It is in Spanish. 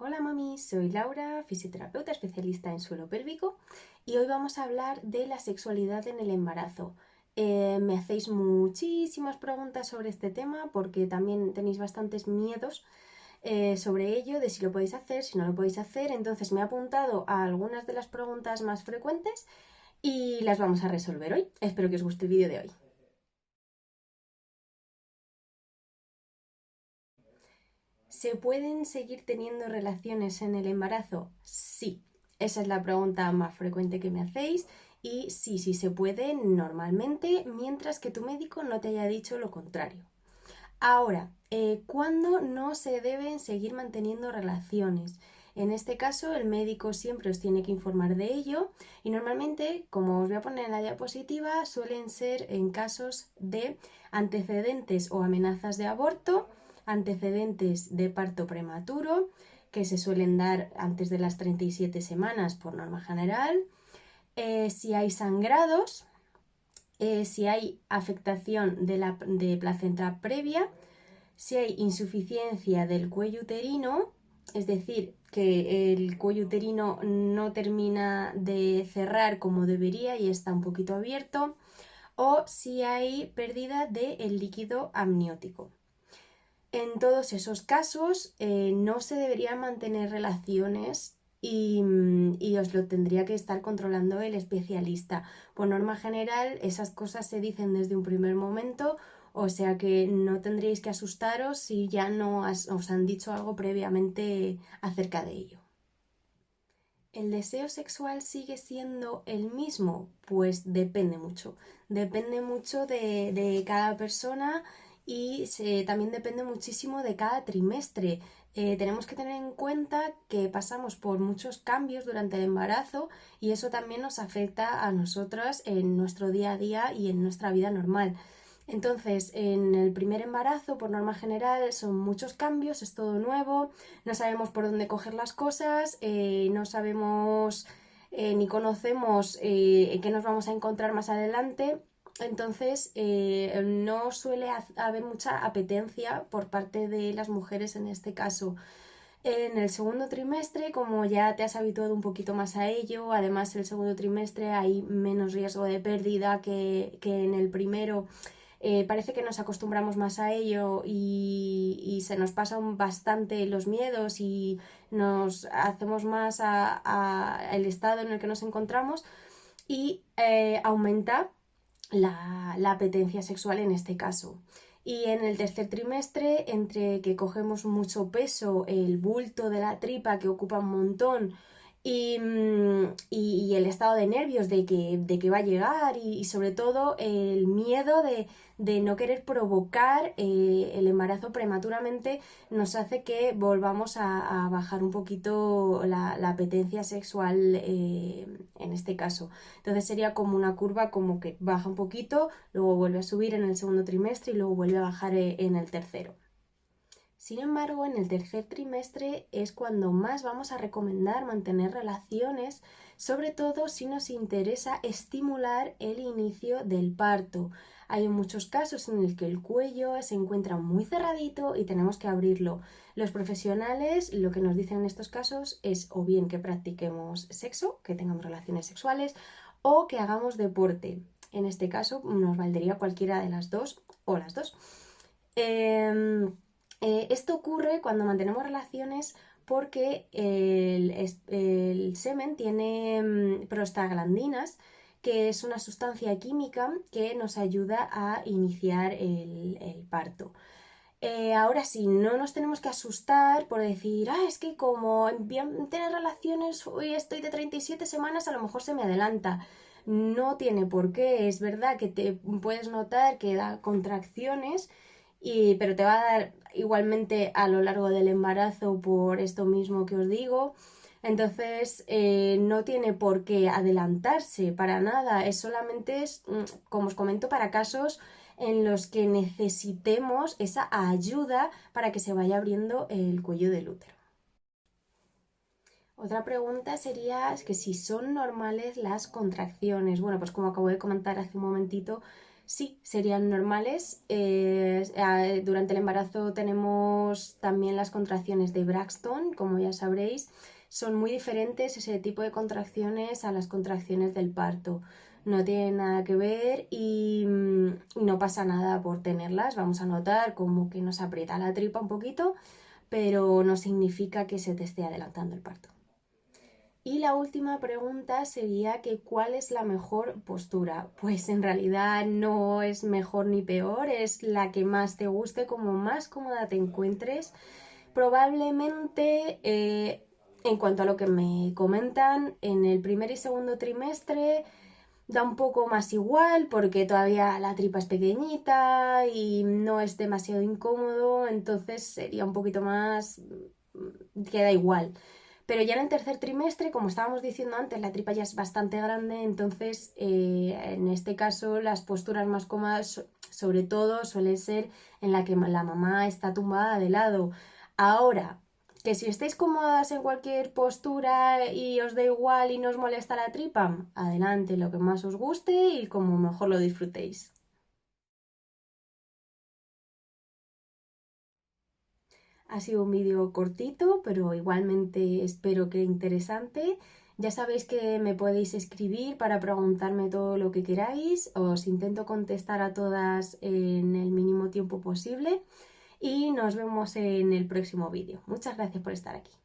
Hola mami, soy Laura, fisioterapeuta especialista en suelo pélvico y hoy vamos a hablar de la sexualidad en el embarazo. Me hacéis muchísimas preguntas sobre este tema porque también tenéis bastantes miedos sobre ello, de si lo podéis hacer, si no lo podéis hacer, entonces me he apuntado a algunas de las preguntas más frecuentes y las vamos a resolver hoy. Espero que os guste el vídeo de hoy. ¿Se pueden seguir teniendo relaciones en el embarazo? Sí, esa es la pregunta más frecuente que me hacéis y sí se puede normalmente mientras que tu médico no te haya dicho lo contrario. Ahora, ¿cuándo no se deben seguir manteniendo relaciones? En este caso, el médico siempre os tiene que informar de ello y normalmente, como os voy a poner en la diapositiva, suelen ser en casos de antecedentes o amenazas de aborto, antecedentes de parto prematuro, que se suelen dar antes de las 37 semanas por norma general, si hay sangrados, si hay afectación de placenta previa, si hay insuficiencia del cuello uterino, es decir, que el cuello uterino no termina de cerrar como debería y está un poquito abierto, o si hay pérdida del líquido amniótico. En todos esos casos no se deberían mantener relaciones y os lo tendría que estar controlando el especialista. Por norma general, esas cosas se dicen desde un primer momento, o sea que no tendréis que asustaros si ya no os han dicho algo previamente acerca de ello. ¿El deseo sexual sigue siendo el mismo? Pues depende mucho de cada persona y también depende muchísimo de cada trimestre. Tenemos que tener en cuenta que pasamos por muchos cambios durante el embarazo y eso también nos afecta a nosotras en nuestro día a día y en nuestra vida normal. Entonces, en el primer embarazo, por norma general, son muchos cambios, es todo nuevo, no sabemos por dónde coger las cosas, no sabemos ni conocemos qué nos vamos a encontrar más adelante. Entonces, no suele haber mucha apetencia por parte de las mujeres en este caso. En el segundo trimestre, como ya te has habituado un poquito más a ello, además el segundo trimestre hay menos riesgo de pérdida que en el primero. Parece que nos acostumbramos más a ello y se nos pasan bastante los miedos y nos hacemos más al estado en el que nos encontramos y aumenta la apetencia sexual en este caso. Y en el tercer trimestre, entre que cogemos mucho peso, el bulto de la tripa que ocupa un montón y el estado de nervios de que va a llegar y sobre todo el miedo de no querer provocar el embarazo prematuramente nos hace que volvamos a bajar un poquito la apetencia sexual en este caso. Entonces sería como una curva como que baja un poquito, luego vuelve a subir en el segundo trimestre y luego vuelve a bajar en el tercero. Sin embargo, en el tercer trimestre es cuando más vamos a recomendar mantener relaciones, sobre todo si nos interesa estimular el inicio del parto. Hay muchos casos en los que el cuello se encuentra muy cerradito y tenemos que abrirlo. Los profesionales lo que nos dicen en estos casos es o bien que practiquemos sexo, que tengamos relaciones sexuales, o que hagamos deporte. En este caso nos valdría cualquiera de las dos o las dos. Esto ocurre cuando mantenemos relaciones porque el semen tiene prostaglandinas, que es una sustancia química que nos ayuda a iniciar el parto. Ahora sí, no nos tenemos que asustar por decir, es que como voy a tener relaciones, hoy estoy de 37 semanas, a lo mejor se me adelanta. No tiene por qué, es verdad que te puedes notar que da contracciones, pero te va a dar igualmente a lo largo del embarazo por esto mismo que os digo. Entonces, no tiene por qué adelantarse para nada, es solamente, como os comento, para casos en los que necesitemos esa ayuda para que se vaya abriendo el cuello del útero. Otra pregunta sería que si son normales las contracciones. Bueno, pues como acabo de comentar hace un momentito, Sí, serían normales. Durante el embarazo tenemos también las contracciones de Braxton, como ya sabréis. Son muy diferentes ese tipo de contracciones a las contracciones del parto. No tienen nada que ver y no pasa nada por tenerlas. Vamos a notar como que nos aprieta la tripa un poquito, pero no significa que se te esté adelantando el parto. Y la última pregunta sería que ¿cuál es la mejor postura? Pues en realidad no es mejor ni peor, es la que más te guste, como más cómoda te encuentres. Probablemente, en cuanto a lo que me comentan, en el primer y segundo trimestre da un poco más igual porque todavía la tripa es pequeñita y no es demasiado incómodo, entonces sería un poquito más, queda igual. Pero ya en el tercer trimestre, como estábamos diciendo antes, la tripa ya es bastante grande, entonces en este caso las posturas más cómodas sobre todo suelen ser en la que la mamá está tumbada de lado. Ahora, que si estáis cómodas en cualquier postura y os da igual y no os molesta la tripa, adelante, lo que más os guste y como mejor lo disfrutéis. Ha sido un vídeo cortito, pero igualmente espero que interesante. Ya sabéis que me podéis escribir para preguntarme todo lo que queráis. Os intento contestar a todas en el mínimo tiempo posible y nos vemos en el próximo vídeo. Muchas gracias por estar aquí.